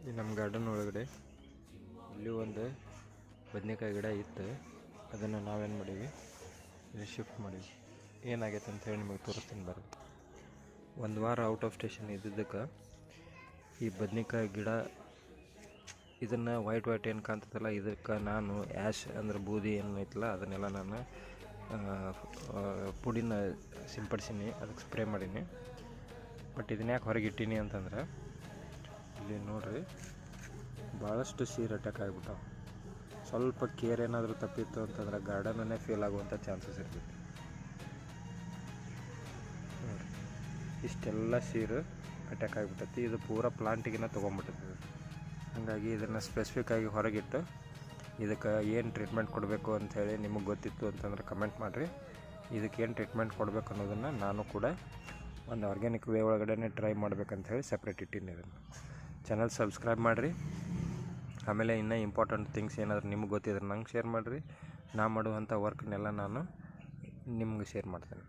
ಈ ನಮ್ಮ ಗಾರ್ಡನ್ ಒಳಗಡೆ ಇಲ್ಲಿ ಒಂದು ಬದನೆಕಾಯಿ ಗಿಡ ಇತ್ತು. ಅದನ್ನು ನಾವೇನು ಮಾಡೀವಿ, ಇಲ್ಲಿ ಶಿಫ್ಟ್ ಮಾಡೀವಿ. ಏನಾಗೈತೆ ಅಂತ ಹೇಳಿ ನಿಮಗೆ ತೋರಿಸ್ತೀನಿ ಬರ್ರಿ. ಒಂದು ವಾರ ಔಟ್ ಆಫ್ ಸ್ಟೇಷನ್ ಇದ್ದಿದ್ದಕ್ಕೆ ಈ ಬದನೆಕಾಯಿ ಗಿಡ ಇದನ್ನು ವೈಟ್ ಏನು ಕಾಣ್ತದಲ್ಲ, ಇದಕ್ಕೆ ನಾನು ಆ್ಯಶ್ ಅಂದ್ರೆ ಬೂದಿ ಏನು ಐತಲ್ಲ ಅದನ್ನೆಲ್ಲ ನಾನು ಪುಡಿನ ಸಿಂಪಡಿಸೀನಿ, ಅದಕ್ಕೆ ಸ್ಪ್ರೇ ಮಾಡೀನಿ. ಬಟ್ ಇದನ್ನ ಯಾಕೆ ಹೊರಗೆ ಇಟ್ಟೀನಿ ಅಂತಂದ್ರೆ, ಇಲ್ಲಿ ನೋಡಿರಿ ಭಾಳಷ್ಟು ಸೀರೆ ಅಟ್ಯಾಕ್ ಆಗಿಬಿಟ್ಟಾವೆ. ಸ್ವಲ್ಪ ಕೇರ್ ಏನಾದರೂ ತಪ್ಪಿತ್ತು ಅಂತಂದ್ರೆ ಗಾರ್ಡನ್ನೇ ಫೇಲ್ ಆಗುವಂಥ ಚಾನ್ಸಸ್ ಇರ್ತೈತಿ. ನೋಡಿರಿ ಇಷ್ಟೆಲ್ಲ ಸೀರೆ ಅಟ್ಯಾಕ್ ಆಗಿಬಿಟ್ಟೈತಿ. ಇದು ಪೂರಾ ಪ್ಲಾಂಟಿಗೆನ ತೊಗೊಂಬಿಟ್ಟೈತಿ. ಹಾಗಾಗಿ ಇದನ್ನು ಸ್ಪೆಸಿಫಿಕ್ಕಾಗಿ ಹೊರಗಿಟ್ಟು ಇದಕ್ಕೆ ಏನು ಟ್ರೀಟ್ಮೆಂಟ್ ಕೊಡಬೇಕು ಅಂಥೇಳಿ ನಿಮಗೆ ಗೊತ್ತಿತ್ತು ಅಂತಂದ್ರೆ ಕಮೆಂಟ್ ಮಾಡಿರಿ. ಇದಕ್ಕೆ ಏನು ಟ್ರೀಟ್ಮೆಂಟ್ ಕೊಡಬೇಕು ಅನ್ನೋದನ್ನು ನಾನು ಕೂಡ ಒಂದು ಆರ್ಗ್ಯಾನಿಕ್ ವೇ ಒಳಗಡೆ ಟ್ರೈ ಮಾಡ್ಬೇಕಂತ ಹೇಳಿ ಸಪ್ರೇಟ್ ಇಟ್ಟೀನಿ. ಇದನ್ನು ಚಾನಲ್ ಸಬ್ಸ್ಕ್ರೈಬ್ ಮಾಡಿರಿ. ಆಮೇಲೆ ಇನ್ನೂ ಇಂಪಾರ್ಟೆಂಟ್ ಥಿಂಗ್ಸ್ ಏನಾದರೂ ನಿಮಗೆ ಗೊತ್ತಿದ್ರೆ ನಂಗೆ ಶೇರ್ ಮಾಡಿರಿ. ನಾ ಮಾಡುವಂಥ ವರ್ಕ್ನೆಲ್ಲ ನಾನು ನಿಮ್ಗೆ ಶೇರ್ ಮಾಡ್ತೇನೆ.